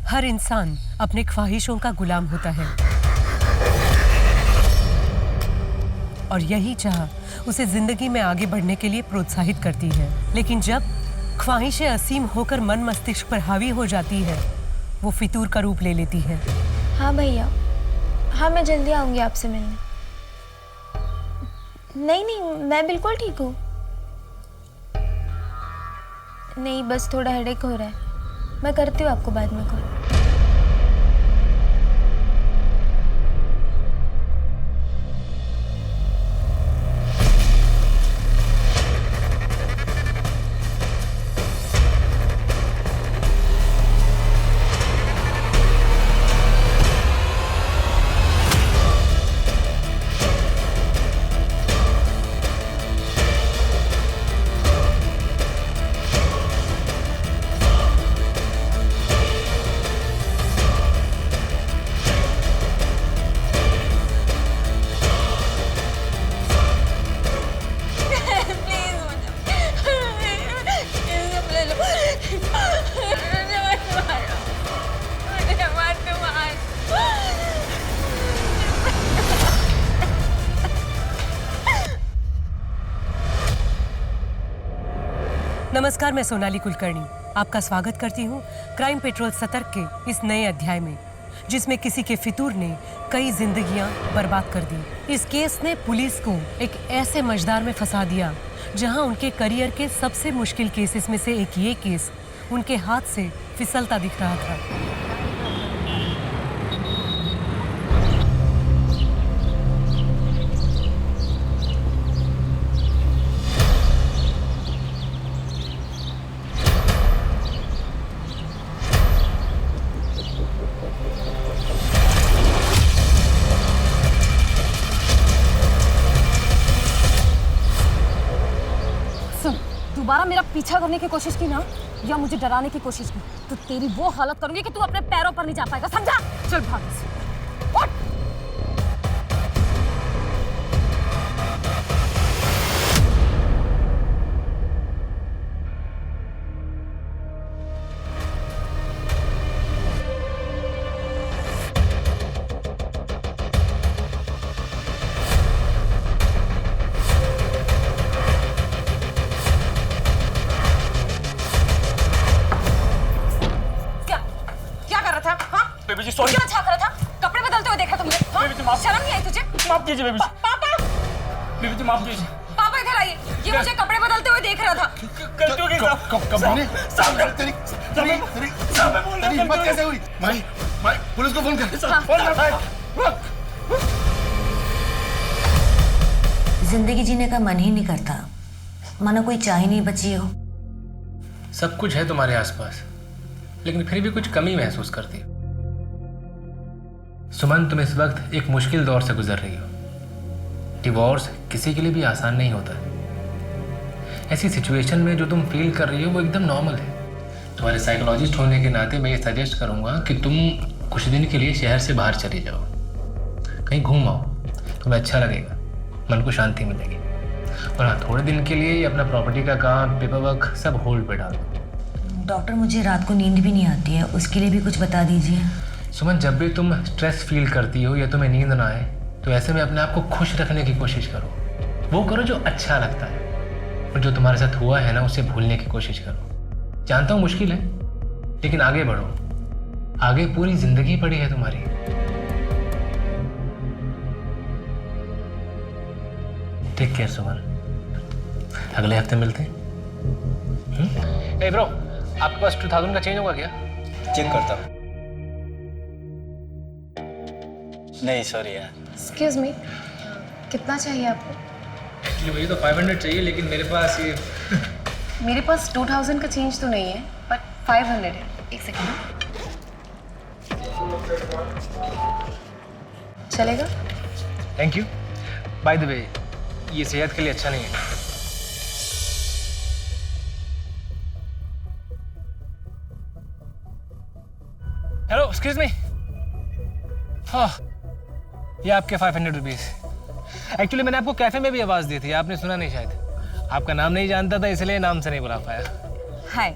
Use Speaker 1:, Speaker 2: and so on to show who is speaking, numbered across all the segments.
Speaker 1: हर इंसान अपने ख्वाहिशों का गुलाम होता है और यही चाह उसे जिंदगी में आगे बढ़ने के लिए प्रोत्साहित करती है। लेकिन जब ख्वाहिशें असीम होकर मन मस्तिष्क पर हावी हो जाती है, वो फितूर का रूप ले लेती है।
Speaker 2: हाँ भैया, हाँ मैं जल्दी आऊंगी आपसे मिलने। नहीं, मैं बिल्कुल ठीक हूँ। नहीं, बस थोड़ा हेडेक हो रहा है। मैं करती हूँ आपको बाद में कॉल।
Speaker 1: नमस्कार, मैं सोनाली कुलकर्णी आपका स्वागत करती हूँ क्राइम पेट्रोल सतर्क के इस नए अध्याय में, जिसमें किसी के फितूर ने कई जिंदगियां बर्बाद कर दी। इस केस ने पुलिस को एक ऐसे मझधार में फंसा दिया जहां उनके करियर के सबसे मुश्किल केसेस में से एक ये केस उनके हाथ से फिसलता दिख रहा था।
Speaker 3: दोबारा मेरा पीछा करने की कोशिश की ना, या मुझे डराने की कोशिश की, तो तेरी वो हालत करूंगी कि तू अपने पैरों पर नहीं जा पाएगा, समझा? चल भाग से। उठ।
Speaker 4: बेबी जी सॉरी।
Speaker 3: क्या छाप रहा था? कपड़े बदलते हुए देखा तुमने? हाँ?
Speaker 4: बेबी जी माफ।
Speaker 3: शर्म नहीं आई तुझे?
Speaker 4: माफ कीजिए बेबी जी।
Speaker 3: पापा!
Speaker 4: बेबी जी माफ कीजिए।
Speaker 3: पापा इधर आइए। ये मुझे कपड़े बदलते हुए देख रहा था।
Speaker 4: गलती हो गई साहब।
Speaker 5: कब मैंने
Speaker 4: साहब
Speaker 5: तेरी
Speaker 4: हिम्मत
Speaker 5: कैसे हुई? माई पुलिस को फोन कर।
Speaker 3: हाँ।
Speaker 4: फोन कर।
Speaker 6: जिंदगी जीने का मन ही नहीं करता, मानो कोई चाह ही नहीं बची हो।
Speaker 7: सब कुछ है तुम्हारे आसपास, लेकिन फिर भी कुछ कमी महसूस करती हो। सुमन, तुम इस वक्त एक मुश्किल दौर से गुजर रही हो। डिवोर्स किसी के लिए भी आसान नहीं होता। ऐसी सिचुएशन में जो तुम फील कर रही हो वो एकदम नॉर्मल है। तुम्हारे साइकोलॉजिस्ट होने के नाते मैं ये सजेस्ट करूंगा कि तुम कुछ दिन के लिए शहर से बाहर चले जाओ, कहीं घूम आओ, तुम्हें अच्छा लगेगा, मन को शांति मिलेगी। और हाँ, थोड़े दिन के लिए अपना प्रॉपर्टी का काम, पेपर वर्क सब होल्ड पे डाल दो।
Speaker 6: डॉक्टर, मुझे रात को नींद भी नहीं आती है, उसके लिए भी कुछ बता दीजिए।
Speaker 7: सुमन, जब भी तुम स्ट्रेस फील करती हो या तुम्हें नींद ना आए, तो ऐसे में अपने आप को खुश रखने की कोशिश करो। वो करो जो अच्छा लगता है, और जो तुम्हारे साथ हुआ है ना, उसे भूलने की कोशिश करो। जानता हूँ मुश्किल है, लेकिन आगे बढ़ो। आगे पूरी जिंदगी पड़ी है तुम्हारी। टेक केयर सुमन। अगले हफ्ते मिलते हैं। ए ब्रो, आपके पास 2000 का चेंज होगा क्या?
Speaker 8: चेक करता हूँ। नहीं सॉरी यार।
Speaker 2: एक्सक्यूज मी, कितना चाहिए आपको?
Speaker 7: एक्चुअली मुझे तो 500 चाहिए, लेकिन मेरे पास ये
Speaker 2: मेरे पास 2000 का चेंज तो नहीं है, बट 500 है। एक सेकेंड। चलेगा?
Speaker 7: Thank you. By the way, ये सेहत के लिए अच्छा नहीं है। Hello, excuse me. हाँ, ये आपके 500 रुपीज़। एक्चुअली मैंने आपको कैफे में भी आवाज़ दी थी, आपने सुना नहीं शायद। आपका नाम नहीं जानता था, इसलिए नाम से नहीं बुला पाया।
Speaker 3: हाय,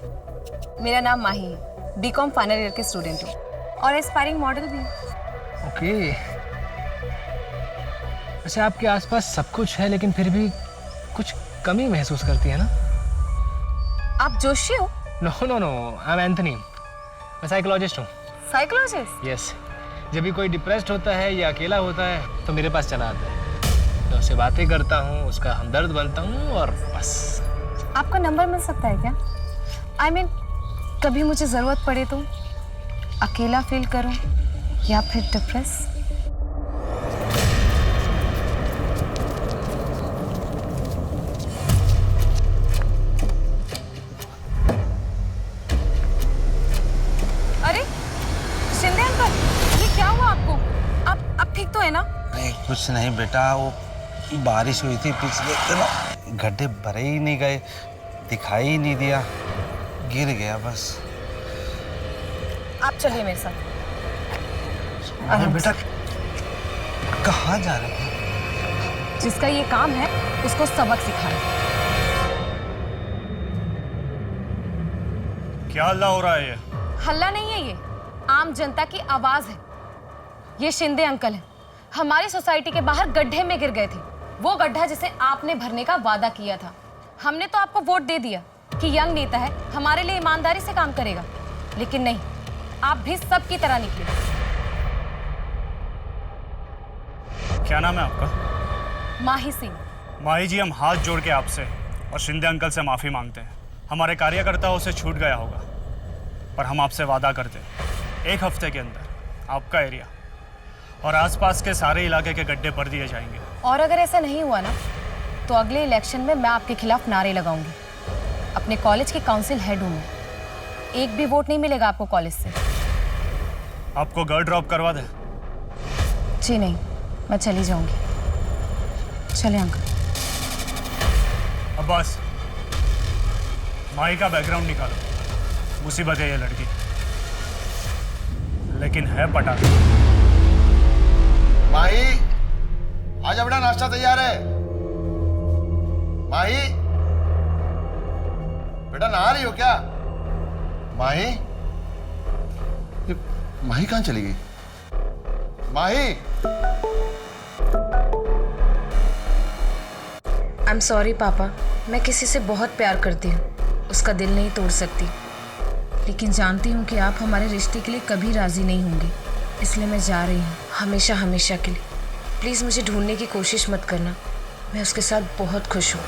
Speaker 3: मेरा नाम माही है।
Speaker 2: बीकॉम फाइनल ईयर के स्टूडेंट हूँ और एस्पायरिंग मॉडल भी हूँ।
Speaker 7: ओके। अच्छा, आपके आसपास सब कुछ है लेकिन फिर भी कुछ कमी महसूस करती है ना?
Speaker 2: आप जोशी हो?
Speaker 7: No no no, I am Anthony. मैं साइकोलॉजिस्ट हूँ।
Speaker 2: साइकोलॉजिस्ट?
Speaker 7: यस। जब भी कोई डिप्रेस्ड होता है या अकेला होता है तो मेरे पास चला आता है। मैं उससे बातें करता हूँ, उसका हमदर्द बनता हूँ और बस।
Speaker 2: आपका नंबर मिल सकता है क्या? आई मीन, कभी मुझे ज़रूरत पड़े तो, अकेला फील करूँ या फिर डिप्रेस। अरे शिंदे अंकल, ये क्या हुआ आपको? आप ठीक तो है ना?
Speaker 5: नहीं कुछ नहीं बेटा, वो बारिश हुई थी पिछले दिन, गड्ढे भरे ही नहीं गए, दिखाई ही नहीं दिया, गिर गया बस।
Speaker 2: आप चलिए मेरे साथ।
Speaker 5: अरे बेटा कहाँ जा रहे हैं?
Speaker 2: जिसका ये काम है उसको सबक सिखाना।
Speaker 4: क्या हल्ला हो रहा है ये?
Speaker 2: हल्ला नहीं है, ये आम जनता की आवाज है। ये शिंदे अंकल हैं, हमारी सोसाइटी के बाहर गड्ढे में गिर गए थे। वो गड्ढा जिसे आपने भरने का वादा किया था। हमने तो आपको वोट दे दिया कि यंग नेता है, हमारे लिए ईमानदारी से काम करेगा, लेकिन नहीं, आप भी सबकी तरह निकले।
Speaker 4: क्या नाम है आपका?
Speaker 2: माही सिंह।
Speaker 4: माही जी, हम हाथ जोड़ के आपसे और शिंदे अंकल से माफ़ी मांगते हैं। हमारे कार्यकर्ताओं से छूट गया होगा, पर हम आपसे वादा करते हैं 1 हफ्ते के अंदर आपका एरिया और आसपास के सारे इलाके के गड्ढे भर दिए जाएंगे।
Speaker 2: और अगर ऐसा नहीं हुआ ना, तो अगले इलेक्शन में मैं आपके खिलाफ नारे लगाऊंगी। अपने कॉलेज की काउंसिल हेड हूँ मैं, एक भी वोट नहीं मिलेगा आपको कॉलेज से।
Speaker 4: आपको घर ड्रॉप करवा दें?
Speaker 2: जी नहीं, मैं चली जाऊंगी। चले अंकल।
Speaker 4: अब्बास, माही का बैकग्राउंड निकालो। मुसीबत है ये लड़की, लेकिन है पटा।
Speaker 5: माही आजा बेटा, नाश्ता तैयार है। माही बेटा, नहा रही हो क्या? माही, ये माही कहाँ चली गई? माही,
Speaker 2: आई एम सॉरी पापा, मैं किसी से बहुत प्यार करती हूँ, उसका दिल नहीं तोड़ सकती, लेकिन जानती हूँ कि आप हमारे रिश्ते के लिए कभी राजी नहीं होंगे, इसलिए मैं जा रही हूँ, हमेशा हमेशा के लिए। प्लीज़ मुझे ढूंढने की कोशिश मत करना, मैं उसके साथ बहुत खुश हूँ।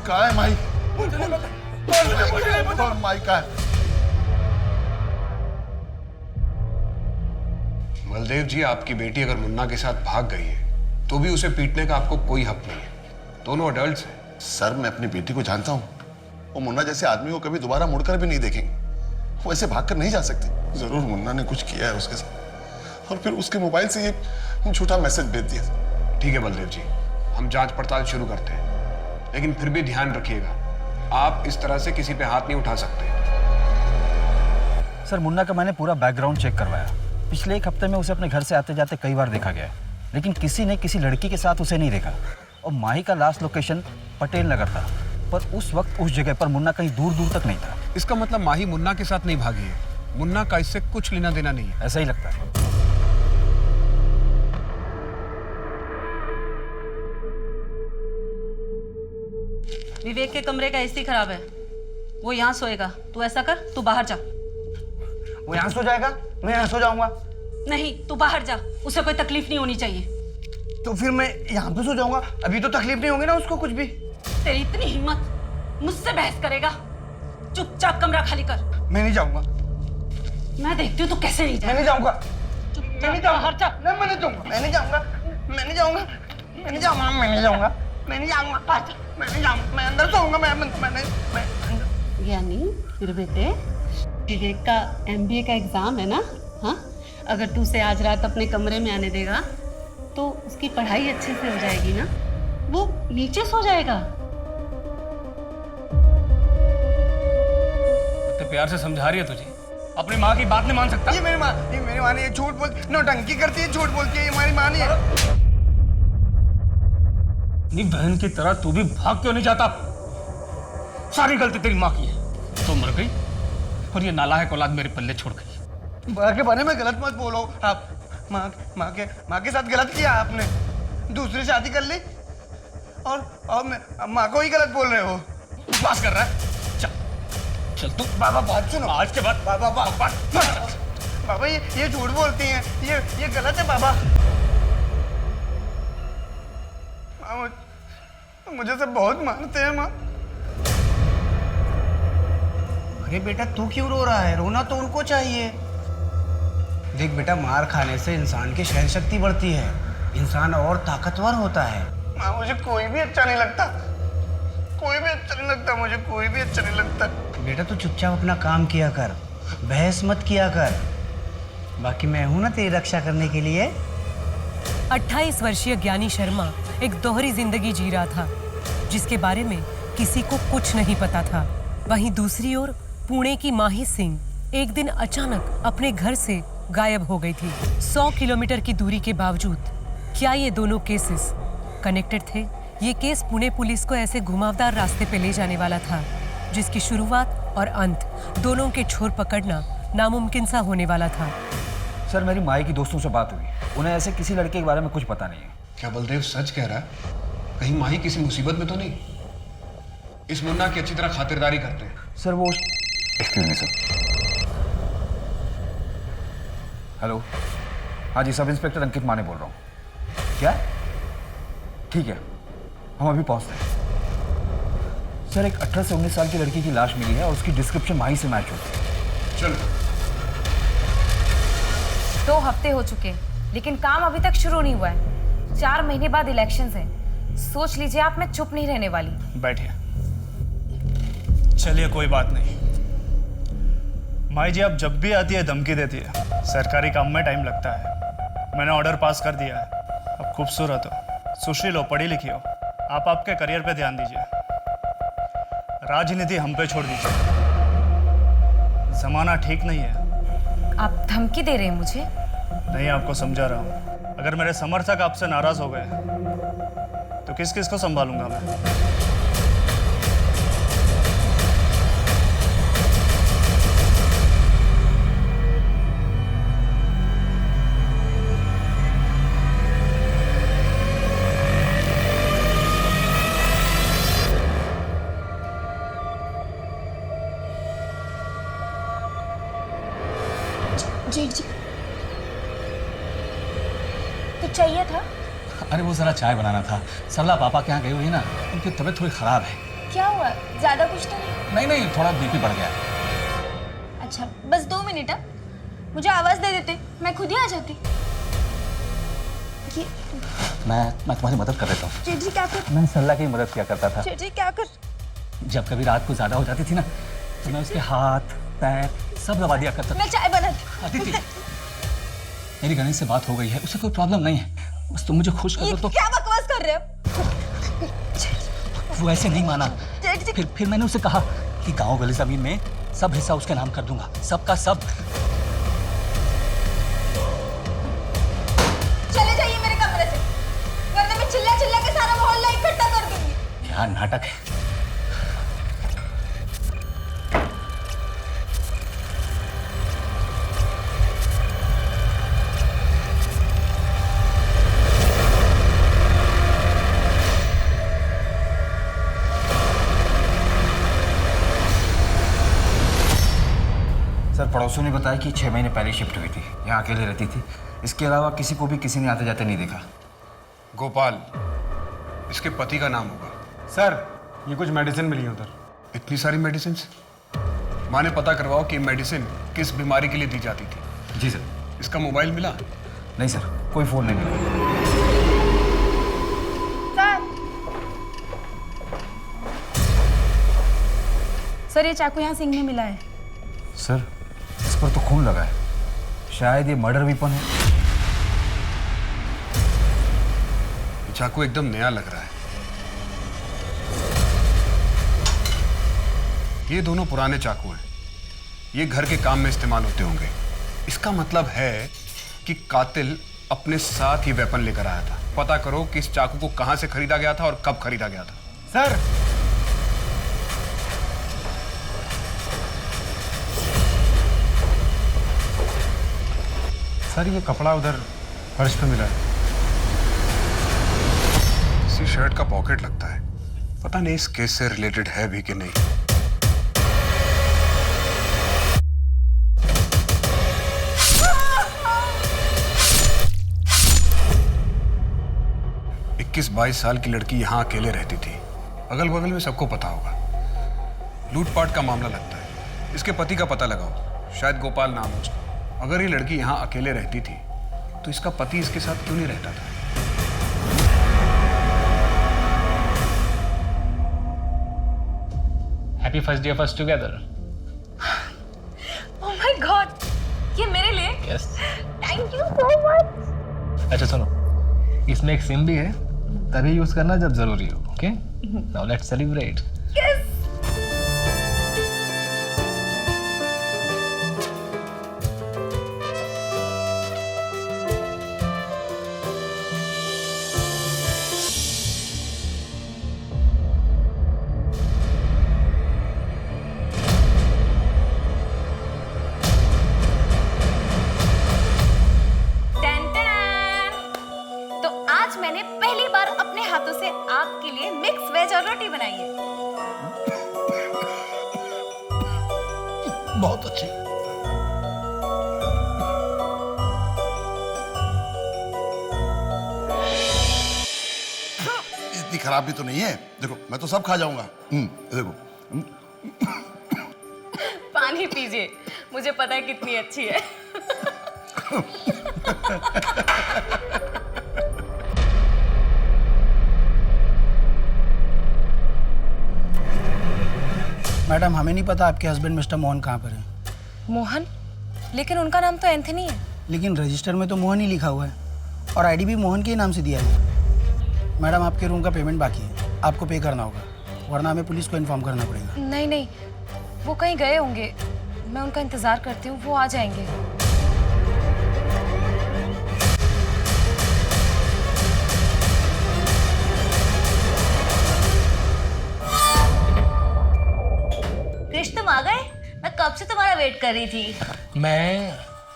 Speaker 5: कहाँ है माही? माही कहाँ है?
Speaker 9: बलदेव जी, आपकी बेटी अगर मुन्ना के साथ भाग गई है तो भी उसे पीटने का आपको कोई हक नहीं है। दोनों अडल्ट्स हैं।
Speaker 5: सर, मैं अपनी बेटी को जानता हूँ, वो मुन्ना जैसे आदमी को कभी दोबारा मुड़कर भी नहीं देखेंगे। वो ऐसे भागकर नहीं जा सकते। जरूर मुन्ना ने कुछ किया है उसके साथ, और फिर उसके मोबाइल से ये झूठा मैसेज भेज दिया।
Speaker 9: ठीक है बलदेव जी, हम जांच पड़ताल शुरू करते हैं, लेकिन फिर भी ध्यान रखिएगा, आप इस तरह से किसी पे हाथ नहीं उठा सकते।
Speaker 10: सर, मुन्ना का मैंने पूरा बैकग्राउंड चेक करवाया। पिछले 1 हफ्ते में उसे अपने घर से आते जाते कई बार देखा गया है, लेकिन किसी ने किसी लड़की के साथ उसे नहीं देखा। और माही का लास्ट लोकेशन पटेल नगर था, पर उस वक्त उस जगह पर मुन्ना कहीं दूर दूर तक नहीं था।
Speaker 9: इसका मतलब माही मुन्ना के साथ नहीं भागी है। मुन्ना का इससे कुछ लेना देना नहीं है।
Speaker 10: ऐसा ही लगता है।
Speaker 11: विवेक के कमरे का एसी खराब है, वो यहाँ सोएगा। तू ऐसा कर, तू बाहर जा।
Speaker 10: वो यहाँ सो जाएगा, मैं यहाँ सो जाऊंगा।
Speaker 11: नहीं, तू बाहर जा, उसे कोई तकलीफ नहीं होनी चाहिए।
Speaker 10: तो फिर मैं यहाँ पे सो जाऊंगा, अभी तो तकलीफ नहीं होगी ना उसको कुछ भी।
Speaker 11: तेरी इतनी हिम्मत, मुझसे बहस करेगा? चुपचाप कमरा खाली कर।
Speaker 10: मैं नहीं जाऊंगा।
Speaker 11: मैं देखती हूँ तू कैसे नहीं
Speaker 10: मैं नहीं जाऊंगा।
Speaker 11: मैं नहीं जाऊंगा। हट जा।
Speaker 10: मैं नहीं जाऊंगा। मैं नहीं जाऊंगा। मैं नहीं जाऊंगा। मैं नहीं जाऊंगा। मैं नहीं जाऊंगा। मैं नहीं जाऊंगा। मैं नहीं जाऊंगा। मैं अंदर सोऊंगा। मैं
Speaker 11: यानी फिर बेटे, विवेक का MBA का एग्जाम है ना? हाँ, अगर तू उसे आज रात अपने कमरे में आने देगा तो उसकी पढ़ाई अच्छे से हो जाएगी ना। वो नीचे सो जाएगा।
Speaker 7: तो प्यार से समझा रही है तुझे, अपनी माँ की बात नहीं मान सकता।
Speaker 12: ये मेरी माँ नहीं है, झूठ बोलती, नौटंकी करती है, झूठ बोलती है, ये हमारी माँ नहीं है।
Speaker 7: नहीं, बहन की तरह तू भी भाग क्यों नहीं जाता? सारी गलती तेरी माँ की है। तो मर गई और ये नालायक औलाद मेरे पल्ले छोड़ गई।
Speaker 12: माँ के बारे में गलत मत बोलो आप। माँ के साथ गलत किया आपने, दूसरी शादी कर ली और माँ को ही गलत बोल रहे हो।
Speaker 7: बस कर रहा है। चल तू।
Speaker 12: बाबा बात सुनो,
Speaker 7: आज के बाद
Speaker 12: बाबा ये झूठ बोलती हैं, ये गलत है बाबा। मुझे सब बहुत मानते हैं माँ। अरे बेटा तू क्यों रो रहा है? रोना तो उनको चाहिए। देख बेटा, मार खाने से इंसान की सहन शक्ति बढ़ती है, इंसान और ताकतवर होता है। माँ मुझे कोई भी अच्छा नहीं लगता, कोई भी अच्छा नहीं लगता, मुझे कोई भी अच्छा नहीं लगता। बेटा तू चुपचाप अपना काम किया कर, बहस मत किया कर, बाकी मैं हूं ना तेरी रक्षा करने के लिए।
Speaker 1: 28 वर्षीय ज्ञानी शर्मा एक दोहरी जिंदगी जी रहा था, जिसके बारे में किसी को कुछ नहीं पता था। वहीं दूसरी ओर पुणे की माही सिंह एक दिन अचानक अपने घर से गायब हो गई थी। 100 किलोमीटर की दूरी के बावजूद क्या ये दोनों केसेस कनेक्टेड थे? ये केस पुणे पुलिस को ऐसे घुमावदार रास्ते पे ले जाने वाला था जिसकी शुरुआत और अंत दोनों के छोर पकड़ना नामुमकिन सा होने वाला था।
Speaker 10: सर मेरी माई की दोस्तों से बात हुई, उन्हें ऐसे किसी लड़के के बारे में कुछ पता नहीं है।
Speaker 9: क्या बलदेव सच कह रहा है? कहीं माही किसी मुसीबत में तो नहीं? इस मुन्ना की अच्छी तरह खातिरदारी करते हैं।
Speaker 10: सर वो एक्सक्यूज मी सर। हेलो, हाँ जी, सब इंस्पेक्टर अंकित माने बोल रहा हूँ। क्या? ठीक है, हम अभी पहुंचते हैं। सर एक 18 से 19 साल की लड़की की लाश मिली है और उसकी डिस्क्रिप्शन माही से मैच होती है।
Speaker 9: चलो।
Speaker 2: 2 हफ्ते हो चुके हैं लेकिन काम अभी तक शुरू नहीं हुआ है। 4 महीने बाद इलेक्शंस हैं। सोच लीजिए आप, मैं चुप नहीं रहने वाली।
Speaker 4: बैठिए। चलिए कोई बात नहीं। माई जी, आप जब भी आती है धमकी देती है। सरकारी काम में टाइम लगता है। मैंने ऑर्डर पास कर दिया है। आप खूबसूरत हो, सुशील हो, पढ़ी लिखी हो। आप आपके करियर पे ध्यान दीजिए, राजनीति हम पे छोड़ दीजिए। जमाना ठीक नहीं है।
Speaker 2: आप धमकी दे रहे हैं मुझे?
Speaker 4: नहीं, आपको समझा रहा हूँ। अगर मेरे समर्थक आपसे नाराज हो गए तो किस किस को संभालूंगा मैं?
Speaker 3: जेठ जी, तो चाहिए था?
Speaker 13: अरे वो जरा चाय बनाना था। सरला पापा के यहाँ गई हुई है ना, उनकी तबीयत थोड़ी खराब है।
Speaker 3: क्या हुआ? ज्यादा कुछ तो नहीं?
Speaker 13: नहीं नहीं, थोड़ा बीपी बढ़ गया।
Speaker 3: अच्छा बस 2 मिनट, मुझे आवाज दे देते, मैं खुद ही आ जाती। ये
Speaker 13: मैं तुम्हारी मदद कर देता हूँ।
Speaker 3: जेठ जी क्या कर?
Speaker 13: मैं सरला की मदद किया करता था।
Speaker 3: जेठ जी क्या कर?
Speaker 13: जब कभी रात को ज्यादा हो जाती थी ना, तो मैं उसके हाथ पैर सब दबा दिया करता था।
Speaker 3: मैं चाय बनाती।
Speaker 13: अदिति, मेरी गणेश से बात हो गई है, उसे कोई प्रॉब्लम नहीं है, बस तुम मुझे खुश कर दो तो।
Speaker 3: क्या बकवास कर रहे हो?
Speaker 13: वो ऐसे नहीं माना। फिर मैंने उसे कहा कि गांव वाली जमीन में सब हिस्सा उसके नाम कर दूंगा, सबका सब।
Speaker 3: चले जाइए मेरे कमरे से, वरना मैं चिल्ला चिल्ला के सारा मोहल्ला इकट्ठा कर दूंगी।
Speaker 13: क्या नाटक है।
Speaker 10: सर पड़ोसियों ने बताया कि 6 महीने पहले शिफ्ट हुई थी, यहाँ अकेले रहती थी। इसके अलावा किसी को भी किसी ने आते जाते नहीं देखा।
Speaker 9: गोपाल, इसके पति का नाम होगा।
Speaker 14: सर ये कुछ मेडिसिन मिली उधर।
Speaker 9: इतनी सारी मेडिसिन? माँ ने पता करवाओ कि मेडिसिन किस बीमारी के लिए दी जाती थी।
Speaker 10: जी सर।
Speaker 9: इसका मोबाइल मिला?
Speaker 10: नहीं सर, कोई फोन नहीं मिला।
Speaker 2: सर ये चाकू यहाँ सिंह में मिला है।
Speaker 10: सर इस पर तो खून लगा है, शायद ये मर्डर वेपन है।
Speaker 9: चाकू एकदम नया लग रहा है। ये दोनों पुराने चाकू हैं। ये घर के काम में इस्तेमाल होते होंगे। इसका मतलब है कि कातिल अपने साथ ये वेपन लेकर आया था। पता करो कि इस चाकू को कहां से खरीदा गया था और कब खरीदा गया था।
Speaker 14: सर, सर ये कपड़ा उधर फर्श पे मिला है।
Speaker 9: किसी शर्ट का पॉकेट लगता है। पता नहीं इस केस से रिलेटेड है भी कि नहीं। इक्कीस 22 साल की लड़की यहां अकेले रहती थी। अगल बगल में सबको पता होगा। लूटपाट का मामला लगता है। इसके पति का पता लगाओ, शायद गोपाल नाम हो उसका। अगर ये लड़की यहां अकेले रहती थी तो इसका पति इसके साथ क्यों नहीं रहता था?
Speaker 7: Happy first day of us together.
Speaker 2: Oh my God, ये मेरे लिए?
Speaker 7: Yes.
Speaker 2: Thank you so much.
Speaker 7: अच्छा सुनो, इसमें एक सिम भी है, तभी यूज करना जब जरूरी हो। Okay, now let's celebrate.
Speaker 2: Yes. मैंने पहली बार अपने हाथों से आपके लिए मिक्स वेज और रोटी बनाई है।
Speaker 5: बहुत अच्छी। इतनी खराब भी तो नहीं है। देखो मैं तो सब खा जाऊंगा। देखो।
Speaker 2: पानी पीजिए, मुझे पता है कितनी अच्छी है।
Speaker 12: मैडम, हमें नहीं पता आपके हस्बैंड मिस्टर मोहन कहाँ पर है।
Speaker 2: मोहन? लेकिन उनका नाम तो एंथनी है।
Speaker 12: लेकिन रजिस्टर में तो मोहन ही लिखा हुआ है और आईडी भी मोहन के ही नाम से दिया है। मैडम, आपके रूम का पेमेंट बाकी है, आपको पे करना होगा, वरना हमें पुलिस को इन्फॉर्म करना पड़ेगा।
Speaker 2: नहीं नहीं, वो कहीं गए होंगे, मैं उनका इंतजार करती हूँ, वो आ जाएंगे।
Speaker 6: कृष्ण, तुम आ गए? मैं कब से तुम्हारा वेट कर रही थी।
Speaker 7: मैं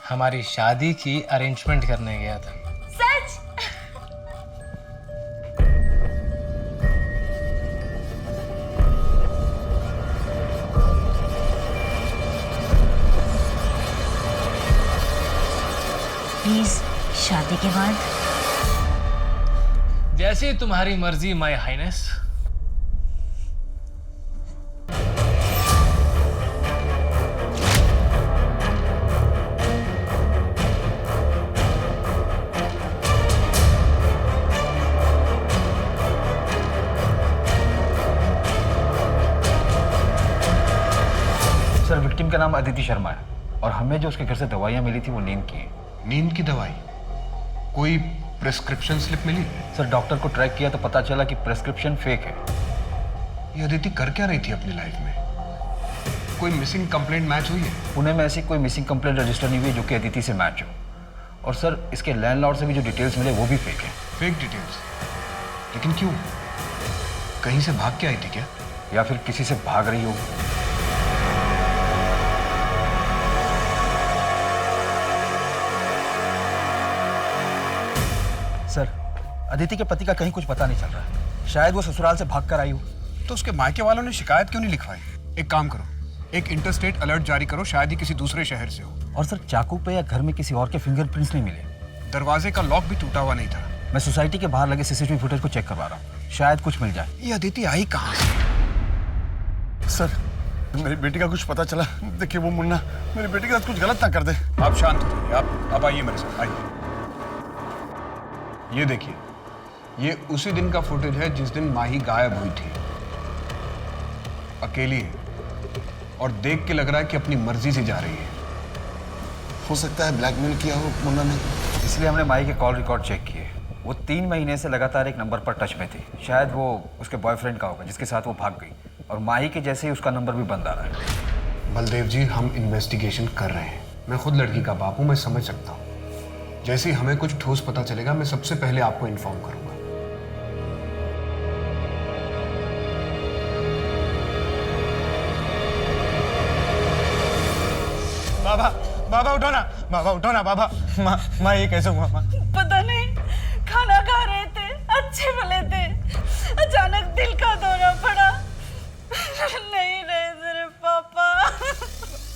Speaker 7: हमारी शादी की अरेंजमेंट करने गया था।
Speaker 6: सच? प्लीज शादी के बाद?
Speaker 7: जैसे तुम्हारी मर्जी माय हाइनेस।
Speaker 10: सर, विक्टिम का नाम अदिति शर्मा है और हमें जो उसके घर से दवाइयाँ मिली थी वो नींद की है।
Speaker 9: नींद की दवाई? कोई प्रेस्क्रिप्शन स्लिप मिली?
Speaker 10: सर, डॉक्टर को ट्रैक किया तो पता चला कि प्रेस्क्रिप्शन फेक है।
Speaker 9: ये अदिति कर क्या रही थी अपनी लाइफ में? कोई मिसिंग कंप्लेंट मैच हुई है?
Speaker 10: पुणे में ऐसी कोई मिसिंग कंप्लेंट रजिस्टर नहीं हुई जो कि अदिति से मैच हो। और सर, इसके लैंडलॉर्ड से भी जो डिटेल्स मिले वो भी फेक है।
Speaker 9: Fake details? लेकिन क्यों? कहीं से भाग के आई थी क्या?
Speaker 10: या फिर किसी से भाग रही हो। सर, अदिति के पति का कहीं कुछ पता नहीं चल रहा है। शायद वो ससुराल से भाग कर आई हो।
Speaker 9: तो उसके मायके वालों ने शिकायत क्यों नहीं लिखवाई? एक काम करो, एक इंटरस्टेट अलर्ट जारी करो, शायद ही किसी दूसरे शहर से हो।
Speaker 10: और सर, चाकू पे या घर में किसी और के फिंगरप्रिंट्स नहीं मिले।
Speaker 9: दरवाजे का लॉक भी टूटा हुआ नहीं था।
Speaker 10: मैं सोसाइटी के बाहर लगे सीसीटीवी फुटेज को चेक करवा रहा हूँ, शायद कुछ मिल जाए।
Speaker 9: ये अदिति आई कहाँ से?
Speaker 5: सर, मेरी बेटी का कुछ पता चला। देखिए, वो मुन्ना मेरी बेटी के साथ कुछ गलत ना कर दे।
Speaker 9: आप शांत हो जाइए। आप आइए मेरे साथ, आइए। ये देखिए, ये उसी दिन का फुटेज है जिस दिन माही गायब हुई थी। अकेली है और देख के लग रहा है कि अपनी मर्जी से जा रही है।
Speaker 5: हो सकता है ब्लैकमेल किया हो मुन्ना ने।
Speaker 10: इसलिए हमने माही के कॉल रिकॉर्ड चेक किए। वो 3 महीने से लगातार एक नंबर पर टच में थी। शायद वो उसके बॉयफ्रेंड का होगा जिसके साथ वो भाग गई, और माही के जैसे ही उसका नंबर भी बंद आ रहा है।
Speaker 9: बलदेव जी, हम इन्वेस्टिगेशन कर रहे हैं। मैं खुद लड़की का बाप हूँ, मैं समझ सकता हूँ। जैसे ही हमें कुछ ठोस पता चलेगा मैं सबसे पहले आपको इन्फॉर्म करूँगा।
Speaker 12: बाबा, बाबा उठो ना, बाबा उठो ना, बाबा। माँ ये कैसे हुआ माँ?
Speaker 11: पता नहीं, खाना खा रहे थे, अच्छे भले थे, अचानक दिल का दौरा पड़ा। नहीं रहे तेरे पापा।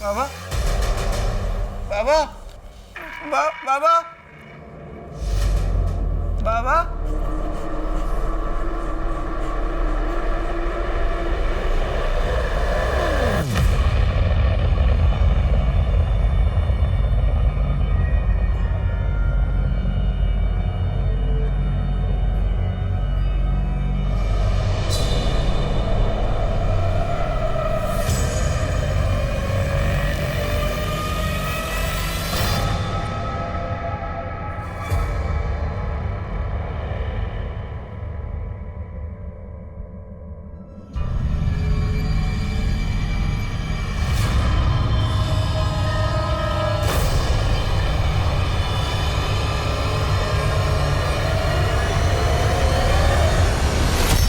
Speaker 12: बाबा, बाबा, बाबा, बाबा।